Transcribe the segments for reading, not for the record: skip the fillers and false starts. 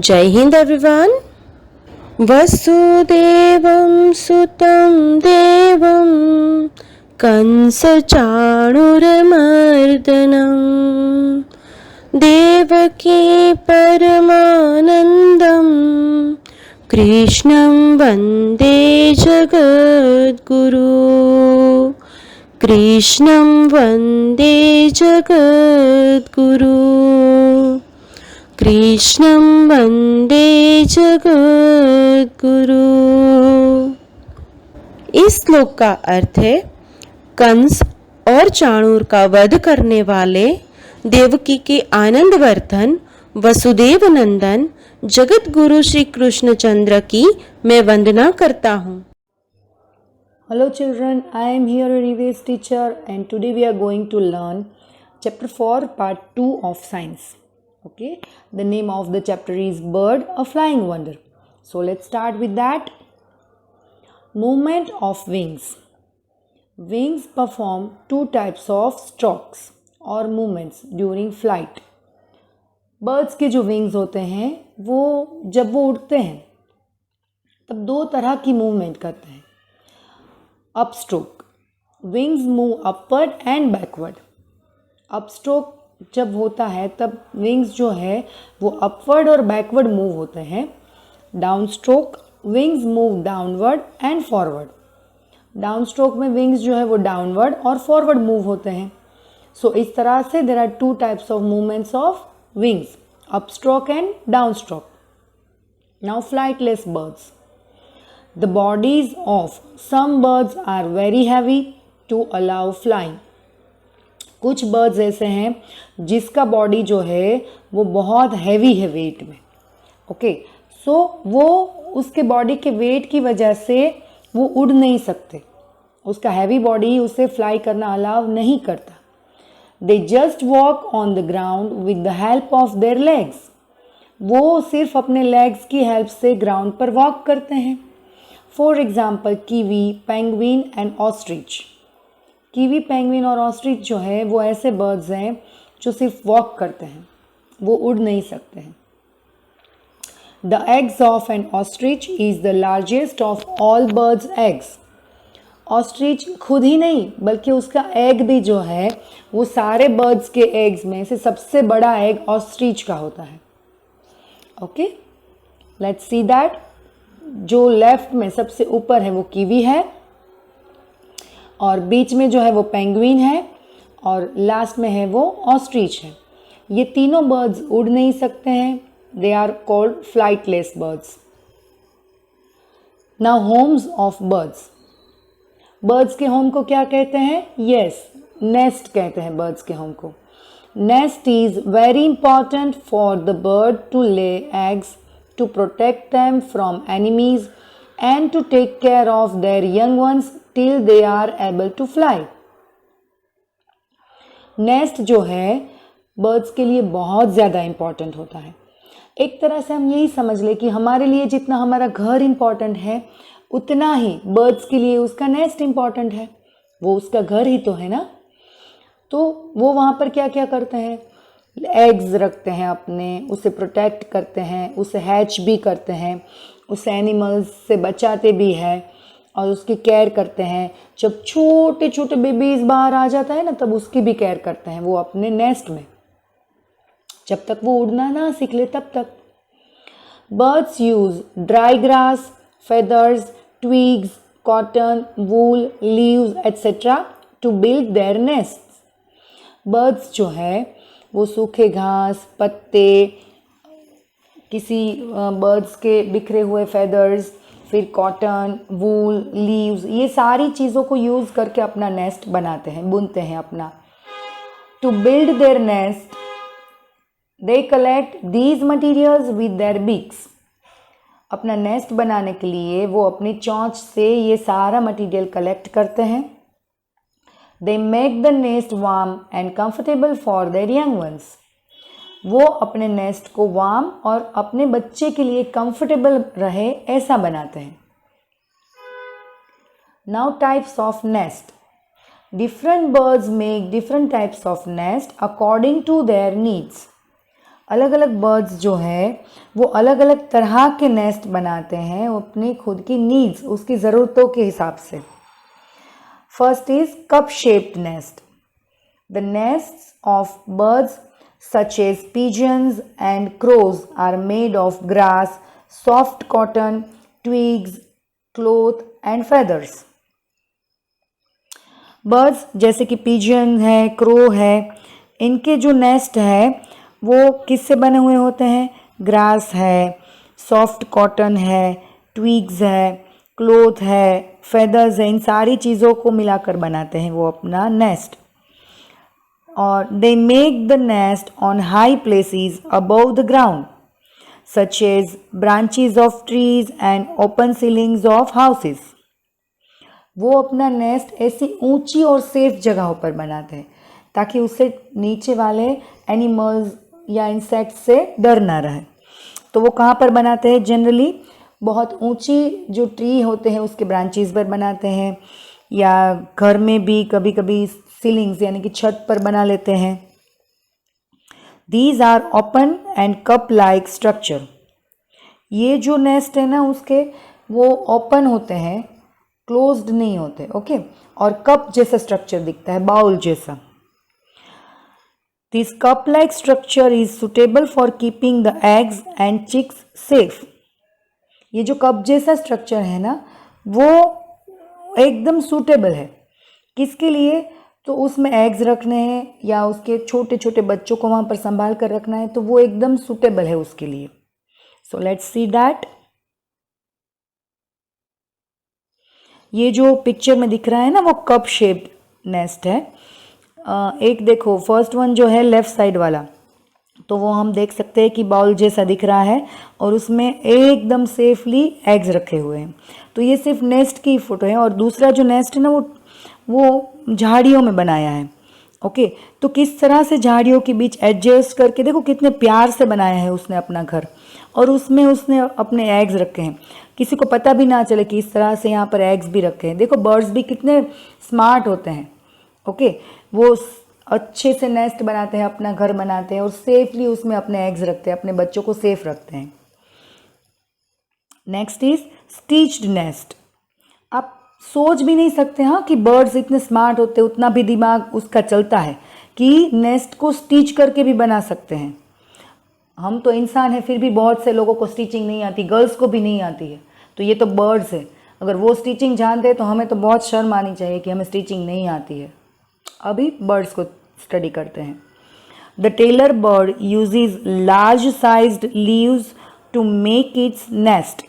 जय हिंद एवरीवन। वसुदेवं सुतं देवं कंसचाणूरमर्दनं देवकी परमानन्दं कृष्णं वन्दे जगद्गुरु। कृष्णं वन्दे जगद्गुरु। कृष्णं वन्दे जगद्गुरु। इस श्लोक का अर्थ है कंस और चाणूर का वध करने वाले देवकी के आनंदवर्धन वसुदेव नंदन जगत गुरु श्री कृष्णचंद्र की मैं वंदना करता हूँ। Hello children, I am here your EVS teacher and today we are going to learn chapter 4 part 2 of science. Okay, the name of the chapter is Bird, a Flying Wonder. So let's start with that. Movement of wings. Wings perform two types of strokes or movements during flight. Birds के जो wings होते हैं वो जब वो उड़ते हैं तब दो तरह की मूवमेंट करते हैं। Upstroke, wings move upward and backward. Upstroke जब होता है तब विंग्स जो है वो अपवर्ड और बैकवर्ड मूव होते हैं। Down stroke, wings move downward and forward. Down stroke में विंग्स जो है वो डाउनवर्ड और फॉरवर्ड मूव होते हैं। सो इस तरह से there are two types of movements of wings, upstroke and down stroke. Now flightless birds. The bodies of some birds are very heavy to allow flying. कुछ बर्ड्स ऐसे हैं जिसका बॉडी जो है वो बहुत हैवी है वेट में। ओके, सो वो उसके बॉडी के वेट की वजह से वो उड़ नहीं सकते। उसका हैवी बॉडी उसे फ्लाई करना अलाउ नहीं करता। They just walk on the ground with the help of their legs. वो सिर्फ अपने लेग्स की हेल्प से ग्राउंड पर वॉक करते हैं। For example kiwi, penguin and ostrich. Kiwi, penguin और ऑस्ट्रिच जो है वो ऐसे बर्ड्स हैं जो सिर्फ वॉक करते हैं, वो उड़ नहीं सकते हैं। The eggs of N ostrich is the largest of all birds eggs. Ostrich खुद ही नहीं बल्कि उसका एग भी जो है वो सारे बर्ड्स के एग्स में से सबसे बड़ा एग ऑस्ट्रिच का होता है। Okay, let's see that. जो लेफ्ट में सबसे ऊपर है वो कीवी है और बीच में जो है वो पेंगुइन है और लास्ट में है वो ऑस्ट्रिच है। ये तीनों बर्ड्स उड़ नहीं सकते हैं। They are called flightless birds. Now homes of birds. Birds के होम को क्या कहते हैं? यस, नेस्ट कहते हैं बर्ड्स के होम को। Nest is very important for the bird to lay eggs, to protect them from enemies and to take care of their young ones till they are able to fly. Nest जो है birds के लिए बहुत ज़्यादा important होता है। एक तरह से हम यही समझ लें कि हमारे लिए जितना हमारा घर इम्पॉर्टेंट है उतना ही बर्ड्स के लिए उसका नेस्ट इम्पॉर्टेंट है। वो उसका घर ही तो है ना। तो वो वहाँ पर क्या क्या करते हैं? एग्स रखते हैं अपने, उसे प्रोटेक्ट करते हैं, उसे हैच भी करते हैं, उसे एनिमल्स से बचाते भी हैं और उसकी केयर करते हैं। जब छोटे छोटे बेबीज़ बाहर आ जाता है ना तब उसकी भी केयर करते हैं वो अपने नेस्ट में, जब तक वो उड़ना ना सीख ले तब तक। Birds use dry grass, feathers, twigs, cotton, wool, leaves etcetera to build their nests. Birds जो है वो सूखे घास, पत्ते, किसी बर्ड्स के बिखरे हुए फेदर्स, फिर कॉटन, वूल, लीव्स, ये सारी चीज़ों को यूज़ करके अपना नेस्ट बनाते हैं, बुनते हैं अपना। To build their nest they collect these materials with their beaks. अपना नेस्ट बनाने के लिए वो अपनी चोंच से ये सारा मटीरियल कलेक्ट करते हैं। They make the nest warm and comfortable for their young ones. वो अपने नेस्ट को वार्म और अपने बच्चे के लिए कंफर्टेबल रहे ऐसा बनाते हैं। Now types of nest. Different birds make different types of nest according to their needs. अलग अलग बर्ड्स जो है वो अलग अलग तरह के नेस्ट बनाते हैं अपनी खुद की नीड्स, उसकी ज़रूरतों के हिसाब से। First is cup shaped nest. The nests of birds such as pigeons and crows are made of grass, soft cotton, twigs, cloth and feathers. Birds जैसे कि पिजन है, क्रो है, इनके जो नेस्ट है वो किससे बने हुए होते हैं? ग्रास है, सॉफ्ट कॉटन है, ट्विग्स है, क्लोथ है, फेदर्स है, इन सारी चीज़ों को मिलाकर बनाते हैं वो अपना नेस्ट। और they make the nest on high places above the ground, such as branches of trees and open ceilings of houses. वो अपना नेस्ट ऐसी ऊंची और सेफ जगहों पर बनाते हैं ताकि उससे नीचे वाले एनिमल्स या इंसेक्ट्स से डर ना रहे। तो वो कहाँ पर बनाते हैं? जनरली बहुत ऊंची जो ट्री होते हैं उसके ब्रांचेस पर बनाते हैं, या घर में भी कभी कभी सीलिंग्स यानी कि छत पर बना लेते हैं। These are open and cup like structure. ये जो नेस्ट है ना उसके वो ओपन होते हैं, क्लोज्ड नहीं होते, ओके। और कप जैसा स्ट्रक्चर दिखता है, बाउल जैसा। This cup like structure is suitable for keeping the eggs and chicks safe. ये जो कप जैसा स्ट्रक्चर है ना वो एकदम सूटेबल है किसके लिए? तो उसमें एग्स रखने हैं या उसके छोटे छोटे बच्चों को वहाँ पर संभाल कर रखना है, तो वो एकदम सूटेबल है उसके लिए। So let's see that. ये जो पिक्चर में दिख रहा है ना वो कप शेप्ड नेस्ट है। एक देखो फर्स्ट वन जो है लेफ्ट साइड वाला, तो वो हम देख सकते हैं कि बाउल जैसा दिख रहा है और उसमें एकदम सेफली एग्स रखे हुए हैं। तो ये सिर्फ नेस्ट की फ़ोटो है। और दूसरा जो नेस्ट है ना वो झाड़ियों में बनाया है, ओके। तो किस तरह से झाड़ियों के बीच एडजस्ट करके, देखो कितने प्यार से बनाया है उसने अपना घर, और उसमें उसने अपने एग्स रखे हैं, किसी को पता भी ना चले कि इस तरह से यहाँ पर एग्स भी रखे हैं। देखो बर्ड्स भी कितने स्मार्ट होते हैं, ओके। वो अच्छे से नेस्ट बनाते हैं, अपना घर बनाते हैं और सेफली उसमें अपने एग्स रखते हैं, अपने बच्चों को सेफ रखते हैं। Next is stitched nest. आप सोच भी नहीं सकते हाँ कि बर्ड्स इतने स्मार्ट होते हैं, उतना भी दिमाग उसका चलता है कि नेस्ट को स्टिच करके भी बना सकते हैं। हम तो इंसान हैं, फिर भी बहुत से लोगों को स्टिचिंग नहीं आती, गर्ल्स को भी नहीं आती है। तो ये तो बर्ड्स है, अगर वो स्टिचिंग जानते हैं तो हमें तो बहुत शर्म आनी चाहिए कि हमें स्टिचिंग नहीं आती है। अभी बर्ड्स को स्टडी करते हैं। The tailor bird uses large sized leaves to make its nest.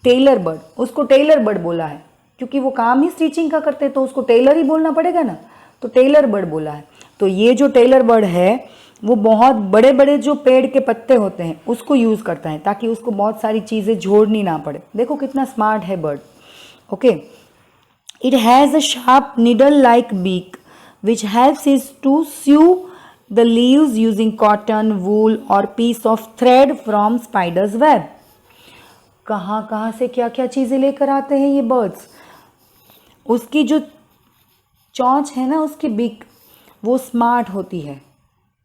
Tailor bird, उसको टेलर बर्ड बोला है क्योंकि वो काम ही स्टिचिंग का करते हैं, तो उसको टेलर ही बोलना पड़ेगा ना, तो टेलर बर्ड बोला है। तो ये जो टेलर बर्ड है वो बहुत बड़े बड़े जो पेड़ के पत्ते होते हैं उसको यूज़ करता है ताकि उसको बहुत सारी चीज़ें जोड़नी ना पड़े। देखो कितना स्मार्ट है bird, okay. It has a sharp needle like beak which helps is to sew the leaves using cotton, wool और piece of thread from spider's web. कहाँ कहाँ से क्या क्या चीज़ें लेकर आते हैं ये बर्ड्स। उसकी जो चोंच है ना, उसकी बिक, वो स्मार्ट होती है,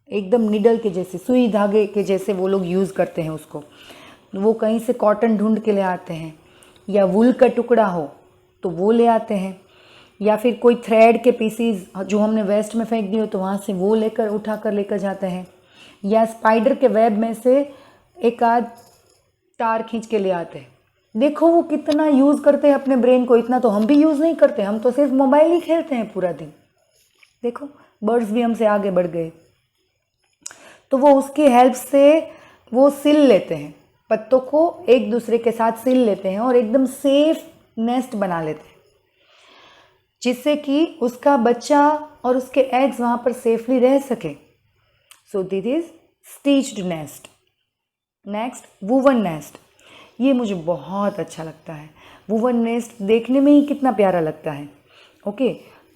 एकदम निडल के जैसे, सुई धागे के जैसे वो लोग यूज़ करते हैं उसको। वो कहीं से कॉटन ढूंढ के ले आते हैं, या वूल का टुकड़ा हो तो वो ले आते हैं, या फिर कोई थ्रेड के पीसीज जो हमने वेस्ट में फेंक दिए हो तो वहाँ से वो लेकर उठा कर लेकर जाते हैं, या स्पाइडर के वेब में से एक आध तार खींच के ले आते हैं। देखो वो कितना यूज़ करते हैं अपने ब्रेन को, इतना तो हम भी यूज़ नहीं करते, हम तो सिर्फ मोबाइल ही खेलते हैं पूरा दिन। देखो बर्ड्स भी हमसे आगे बढ़ गए। तो वो उसकी हेल्प से वो सिल लेते हैं, पत्तों को एक दूसरे के साथ सिल लेते हैं और एकदम सेफ नेस्ट बना लेते हैं, जिससे कि उसका बच्चा और उसके एग्स वहाँ पर सेफली रह सके। So this is stitched nest. Next woven nest. ये मुझे बहुत अच्छा लगता है। वूवन नेस्ट देखने में ही कितना प्यारा लगता है, ओके।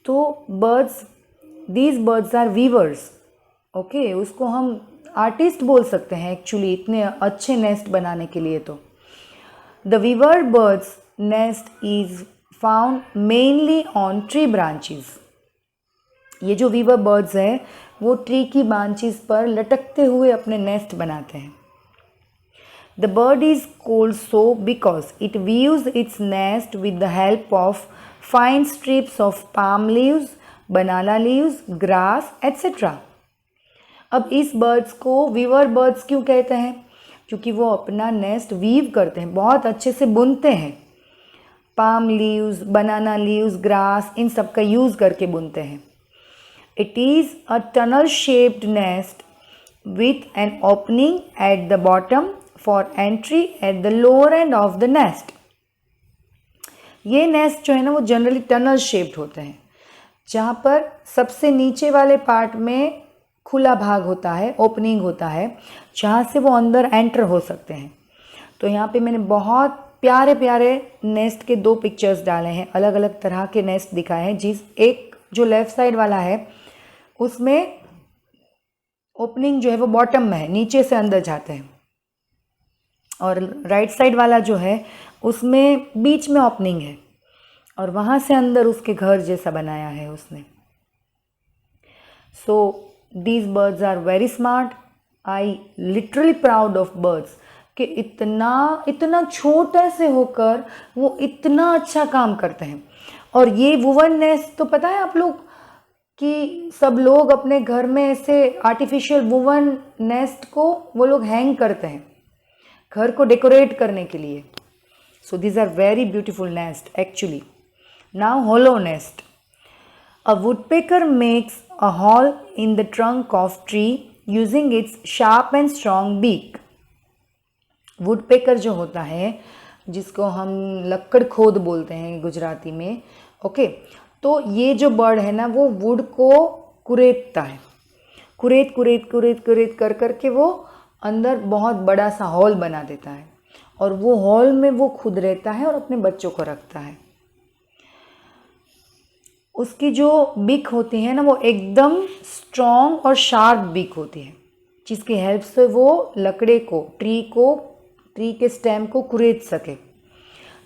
तो birds, these birds are weavers, okay. उसको हम आर्टिस्ट बोल सकते हैं एक्चुअली, इतने अच्छे नेस्ट बनाने के लिए। तो the weaver birds nest is found mainly on tree branches. ये जो वीवर बर्ड्स हैं वो ट्री की ब्रांचेस पर लटकते हुए अपने नेस्ट बनाते हैं. The bird is called so because it weaves its nest with the help of fine strips of palm leaves, banana leaves, grass, etc. अब इस बर्ड्स को वीवर बर्ड्स क्यों कहते हैं? क्योंकि वो अपना नेस्ट वीव करते हैं, बहुत अच्छे से बुनते हैं. पाम लीव्स, बनाना लीव्स, ग्रास, इन सब का यूज़ करके बुनते हैं. It is a tunnel shaped nest with an opening at the bottom for entry at the lower end of the nest. ये नेस्ट जो है ना वो जनरली टनल शेप्ड होते हैं, जहाँ पर सबसे नीचे वाले पार्ट में खुला भाग होता है, ओपनिंग होता है, जहाँ से वो अंदर एंटर हो सकते हैं. तो यहाँ पे मैंने बहुत प्यारे प्यारे नेस्ट के 2 पिक्चर्स डाले हैं, अलग अलग तरह के नेस्ट दिखाए हैं. एक जो लेफ़्ट साइड वाला है उसमें ओपनिंग जो है वो बॉटम में है, नीचे से अंदर जाते हैं, और राइट साइड वाला जो है उसमें बीच में ओपनिंग है और वहाँ से अंदर उसके घर जैसा बनाया है उसने. So these birds are very smart. I literally proud of birds कि इतना छोटे से होकर वो इतना अच्छा काम करते हैं. और ये वुवन नेस्ट तो पता है आप लोग कि सब लोग अपने घर में ऐसे आर्टिफिशियल वुवन नेस्ट को वो लोग हैंग करते हैं घर को डेकोरेट करने के लिए. So these are very beautiful nest actually. Now hollow nest. A woodpecker makes a hole in the trunk of tree using its sharp and strong beak. Woodpecker जो होता है, जिसको हम लक्कड़ खोद बोलते हैं गुजराती में, ओके. तो ये जो बर्ड है ना वो वुड को कुरेदता है, कुरेद कर करके वो अंदर बहुत बड़ा सा हॉल बना देता है, और वो हॉल में वो खुद रहता है और अपने बच्चों को रखता है. उसकी जो बीक होती है ना वो एकदम स्ट्रॉन्ग और शार्प बीक होती है, जिसकी हेल्प से वो लकड़े को, ट्री के स्टेम को कुरेद सके.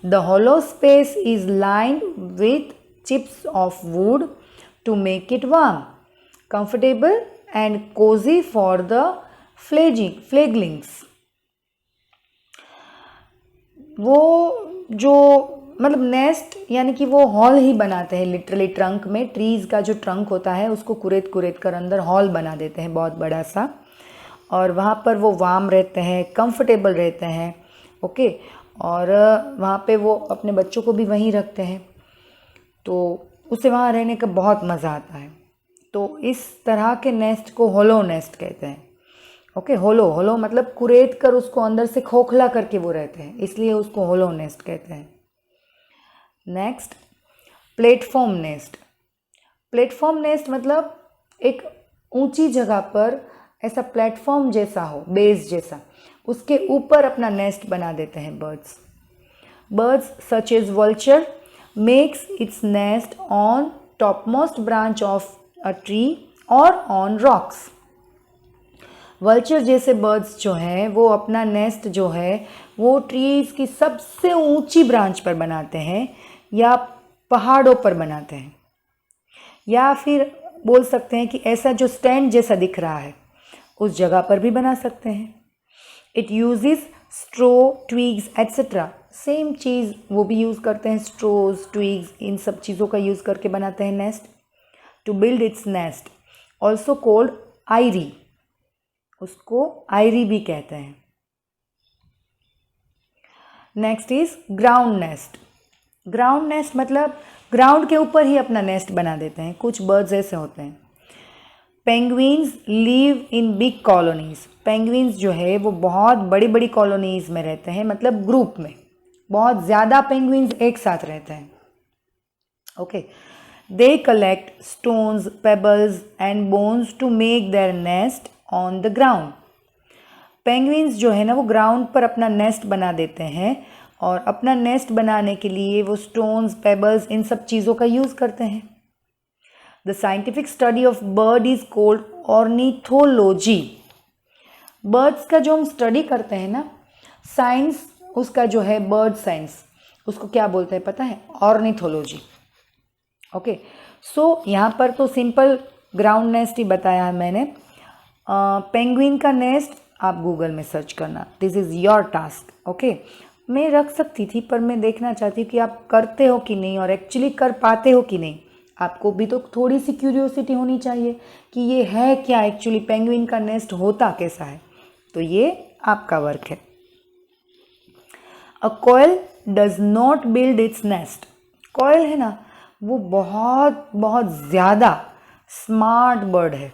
The hollow space is lined with chips of wood to make it warm, comfortable and cozy for the fledglings. वो जो मतलब नेस्ट यानी कि वो हॉल ही बनाते हैं लिटरली ट्रंक में. ट्रीज़ का जो ट्रंक होता है उसको कुरेद कर अंदर हॉल बना देते हैं बहुत बड़ा सा, और वहाँ पर वो वार्म रहते हैं, कंफर्टेबल रहते हैं, ओके. और वहाँ पे वो अपने बच्चों को भी वहीं रखते हैं, तो उसे वहाँ रहने का बहुत मज़ा आता है. तो इस तरह के नेस्ट को होलो नेस्ट कहते हैं, ओके. होलो मतलब कुरेद कर उसको अंदर से खोखला करके वो रहते हैं, इसलिए उसको होलो नेस्ट कहते हैं. Next, platform nest. Platform nest मतलब एक ऊंची जगह पर ऐसा प्लेटफॉर्म जैसा हो, बेस जैसा, उसके ऊपर अपना नेस्ट बना देते हैं birds such as vulture makes its nest on topmost branch of a tree or on rocks. Vulture जैसे बर्ड्स जो हैं वो अपना नेस्ट जो है वो ट्रीज़ की सबसे ऊंची ब्रांच पर बनाते हैं, या पहाड़ों पर बनाते हैं, या फिर बोल सकते हैं कि ऐसा जो स्टैंड जैसा दिख रहा है उस जगह पर भी बना सकते हैं. It uses straw, twigs etcetera. Same चीज़ वो भी यूज़ करते हैं, स्ट्रोज, ट्विग्स, इन सब चीज़ों का यूज़ करके बनाते हैं nest. To build its nest, also called eyrie. उसको आयरी भी कहते हैं. Next is ground nest. Ground nest मतलब ग्राउंड के ऊपर ही अपना नेस्ट बना देते हैं. कुछ बर्ड्स ऐसे होते हैं. Penguins live in big colonies. Penguins जो है वो बहुत बड़ी बड़ी कॉलोनीज में रहते हैं, मतलब ग्रुप में बहुत ज़्यादा पेंगुइन्स एक साथ रहते हैं, okay. They collect stones, pebbles and bones to make their nest on the ground. Penguins जो है ना वो ग्राउंड पर अपना नेस्ट बना देते हैं, और अपना नेस्ट बनाने के लिए वो स्टोन्स, पेबल्स, इन सब चीज़ों का यूज़ करते हैं. The scientific study of bird is called ornithology. Birds का जो हम स्टडी करते हैं ना, साइंस उसका जो है बर्ड साइंस, उसको क्या बोलते हैं पता है? ऑर्निथोलॉजी. ओके, सो यहाँ पर तो सिंपल ग्राउंड नेस्ट ही बताया है मैंने। पेंगुइन का नेस्ट आप गूगल में सर्च करना, this is your task. Okay, मैं रख सकती थी पर मैं देखना चाहती हूँ कि आप करते हो कि नहीं और एक्चुअली कर पाते हो कि नहीं। आपको भी तो थोड़ी सी क्यूरियोसिटी होनी चाहिए कि ये है क्या, एक्चुअली पेंगुइन का नेस्ट होता कैसा है। तो ये आपका वर्क है। A koel does not build its nest. Koel है ना, वो बहुत बहुत ज़्यादा स्मार्ट बर्ड है।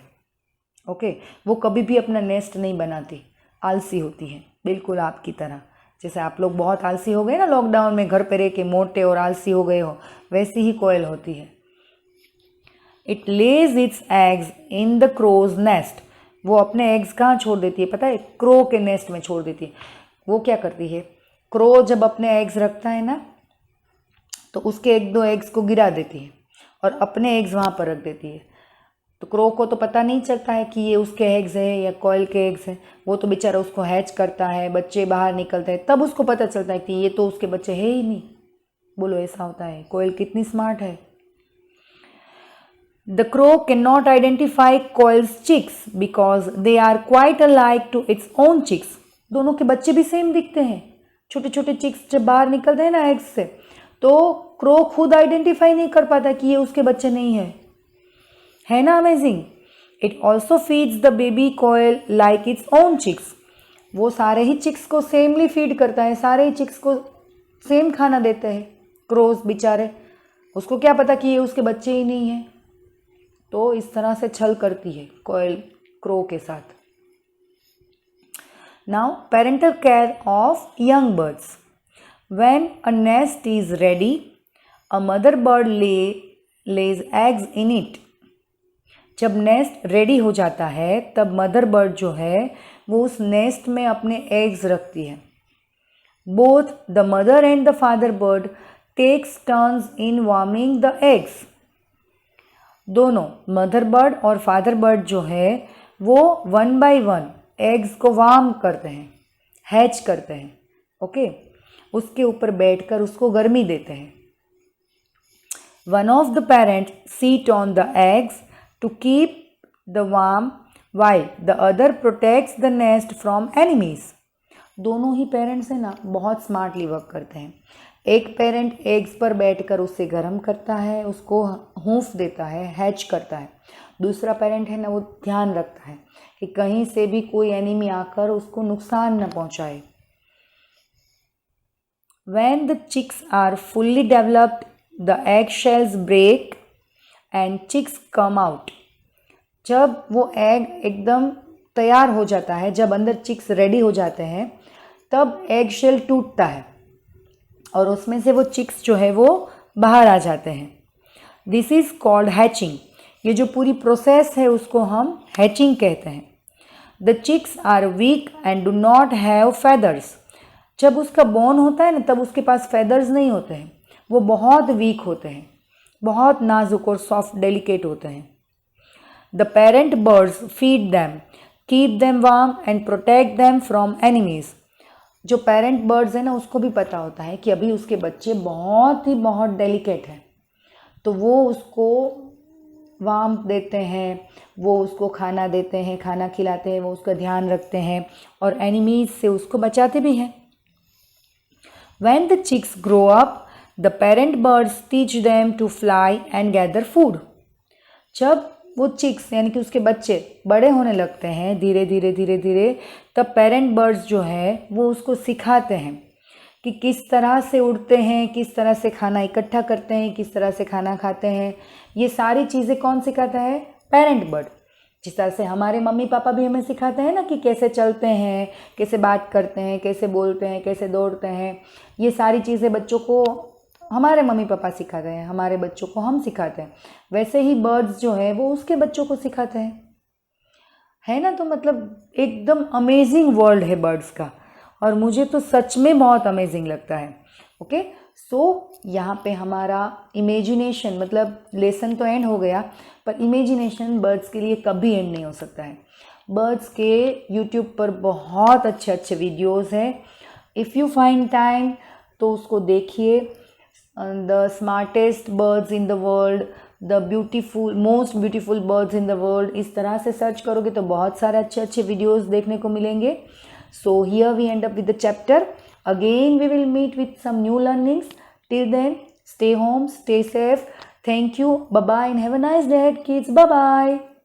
ओके, वो कभी भी अपना नेस्ट नहीं बनाती, आलसी होती है, बिल्कुल आपकी तरह। जैसे आप लोग बहुत आलसी हो गए ना लॉकडाउन में, घर पे रह के मोटे और आलसी हो गए हो, वैसी ही कोयल होती है। It lays its eggs in the crow's nest. वो अपने एग्स कहाँ छोड़ देती है पता है? क्रो के नेस्ट में छोड़ देती है। वो क्या करती है, क्रो जब अपने एग्स रखता है ना तो उसके एक दो एग्स को गिरा देती है और अपने एग्स वहाँ पर रख देती है। तो क्रो को तो पता नहीं चलता है कि ये उसके एग्स है या कोयल के एग्स हैं। वो तो बेचारा उसको हैच करता है, बच्चे बाहर निकलते हैं, तब उसको पता चलता है कि ये तो उसके बच्चे है ही नहीं। बोलो ऐसा होता है? कोयल कितनी स्मार्ट है। The crow cannot identify coils chicks because they are quite alike to its own chicks. दोनों के बच्चे भी सेम दिखते हैं। छोटे छोटे चिक्स जब बाहर निकलते हैं ना एग्स से, तो क्रो खुद आइडेंटिफाई नहीं कर पाता कि ये उसके बच्चे नहीं है ना amazing. It also feeds the baby koel like its own chicks. वो सारे ही चिक्स को सेमली फीड करता है, सारे ही चिक्स को सेम खाना देते हैं। क्रोज बेचारे, उसको क्या पता कि ये उसके बच्चे ही नहीं हैं। तो इस तरह से छल करती है कोयल क्रो के साथ। Now parental care of young birds. When a nest is ready, a mother bird Lay's eggs in it. जब नेस्ट रेडी हो जाता है तब मदर बर्ड जो है वो उस नेस्ट में अपने एग्स रखती है। Both the mother and the father bird takes turns in warming the eggs. दोनों मदर बर्ड और फादर बर्ड जो है वो 1 by 1 एग्स को वार्म करते हैं, हैच करते हैं। ओके, उसके ऊपर बैठकर उसको गर्मी देते हैं। One of the parent sit on the eggs to keep the warm while the other protects the nest from enemies. दोनों ही पेरेंट्स है ना बहुत स्मार्टली वर्क करते हैं। एक पेरेंट एग्स पर बैठकर उसे गर्म करता है, उसको हूंफ देता है, हैच करता है। दूसरा पेरेंट है ना वो ध्यान रखता है कि कहीं से भी कोई एनिमी आकर उसको नुकसान न पहुंचाए। When the chicks are fully developed, the eggshells break and chicks come out. जब वो एग एकदम तैयार हो जाता है, जब अंदर चिक्स रेडी हो जाते हैं, तब एग शेल टूटता है और उसमें से वो चिक्स जो है वो बाहर आ जाते हैं। This is called hatching. ये जो पूरी प्रोसेस है उसको हम हैचिंग कहते हैं। The chicks are weak and do not have feathers. जब उसका बॉर्न होता है ना तब उसके पास फेदर्स नहीं होते हैं, वो बहुत वीक होते हैं, बहुत नाजुक और सॉफ्ट डेलिकेट होते हैं। The parent birds feed them, keep them warm and protect them from enemies. जो पेरेंट बर्ड्स है ना उसको भी पता होता है कि अभी उसके बच्चे बहुत डेलिकेट हैं, तो वो उसको वार्म देते हैं, वो उसको खाना देते हैं, खाना खिलाते हैं, वो उसका ध्यान रखते हैं और एनिमीज से उसको बचाते भी हैं। When the chicks grow up, the parent birds teach them to fly and gather food. जब वो चिक्स यानी कि उसके बच्चे बड़े होने लगते हैं धीरे धीरे, तब पेरेंट बर्ड्स जो है वो उसको सिखाते हैं कि किस तरह से उड़ते हैं, किस तरह से खाना इकट्ठा करते हैं, किस तरह से खाना खाते हैं। ये सारी चीज़ें कौन सिखाता है? Parent bird. जिस तरह से हमारे मम्मी पापा भी हमें सिखाते हैं ना कि कैसे चलते हैं, कैसे बात करते हैं, कैसे बोलते हैं, कैसे दौड़ते हैं, ये सारी चीज़ें बच्चों को हमारे मम्मी पापा सिखाते हैं, हमारे बच्चों को हम सिखाते हैं। वैसे ही बर्ड्स जो है वो उसके बच्चों को सिखाते हैं, है ना। तो मतलब एकदम अमेजिंग वर्ल्ड है बर्ड्स का, और मुझे तो सच में बहुत अमेजिंग लगता है। ओके, सो यहाँ पे हमारा इमेजिनेशन, मतलब लेसन तो एंड हो गया, पर इमेजिनेशन बर्ड्स के लिए कभी एंड नहीं हो सकता है। बर्ड्स के यूट्यूब पर बहुत अच्छे वीडियोस हैं। इफ़ यू फाइंड टाइम तो उसको देखिए। The smartest birds in the world, the beautiful most beautiful birds in the world, इस तरह से सर्च करोगे तो बहुत सारे अच्छे अच्छे वीडियोस देखने को मिलेंगे. So here we end up with the chapter. Again we will meet with some new learnings. Till then stay home, stay safe. Thank you. Bye bye and have a nice day ahead, kids. Bye bye.